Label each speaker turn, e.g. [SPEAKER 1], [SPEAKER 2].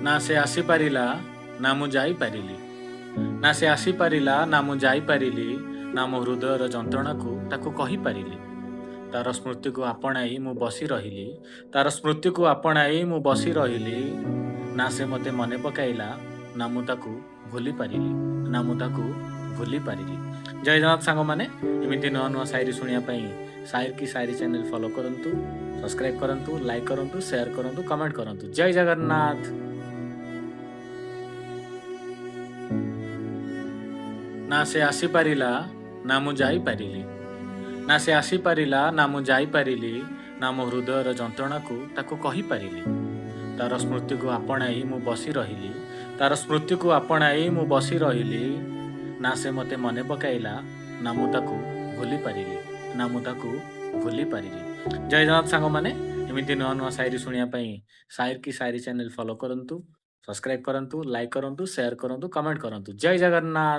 [SPEAKER 1] ନା ସେ ଆସିପାରିଲା ନା ମୁଁ ଯାଇପାରିଲି। ନା ସେ ଆସିପାରିଲା ନା ମୁଁ ଯାଇପାରିଲି, ନା ମୋ ହୃଦୟର ଯନ୍ତ୍ରଣାକୁ ତାକୁ କହିପାରିଲି। ତାର ସ୍ମୃତିକୁ ଆପଣାଇ ମୁଁ ବସି ରହିଲି, ତାର ସ୍ମୃତିକୁ ଆପଣାଇ ମୁଁ ବସି ରହିଲି। ନା ସେ ମୋତେ ମନେ ପକାଇଲା, ନା ମୁଁ ତାକୁ ଭୁଲି ପାରିଲି, ନା ମୁଁ ତାକୁ ଭୁଲି ପାରିଲି। ଜୟ ଜଗନ୍ନାଥ ସାଙ୍ଗମାନେ, ଏମିତି ନୂଆ ନୂଆ ସାୟରୀ ଶୁଣିବା ପାଇଁ ସାୟର କି ସାୟରୀ ଚ୍ୟାନେଲ ଫଲୋ କରନ୍ତୁ, ସବସ୍କ୍ରାଇବ କରନ୍ତୁ, ଲାଇକ୍ କରନ୍ତୁ, ସେୟାର କରନ୍ତୁ, କମେଣ୍ଟ କରନ୍ତୁ। ଜୟ ଜଗନ୍ନାଥ। ନା ସେ ଆସିପାରିଲା ନା ମୁଁ ଯାଇପାରିଲି। ନା ସେ ଆସିପାରିଲା ନା ମୁଁ ଯାଇପାରିଲି, ନା ମୋ ହୃଦୟର ଯନ୍ତ୍ରଣାକୁ ତାକୁ କହିପାରିଲି। ତାର ସ୍ମୃତିକୁ ଆପଣାଇ ମୁଁ ବସି ରହିଲି, ତାର ସ୍ମୃତିକୁ ଆପଣାଇ ମୁଁ ବସି ରହିଲି। ନା ସେ ମୋତେ ମନେ ପକାଇଲା, ନା ମୁଁ ତାକୁ ଭୁଲି ପାରିଲି, ନା ମୁଁ ତାକୁ ଭୁଲି ପାରିଲି। ଜୟ ଜଗନ୍ନାଥ ସାଙ୍ଗମାନେ, ଏମିତି ନୂଆ ନୂଆ ସାୟରୀ ଶୁଣିବା ପାଇଁ ସାୟର କି ସାୟରୀ ଚ୍ୟାନେଲ ଫଲୋ କରନ୍ତୁ, ସବସ୍କ୍ରାଇବ କରନ୍ତୁ, ଲାଇକ୍ କରନ୍ତୁ, ସେୟାର କରନ୍ତୁ, କମେଣ୍ଟ କରନ୍ତୁ। ଜୟ ଜଗନ୍ନାଥ।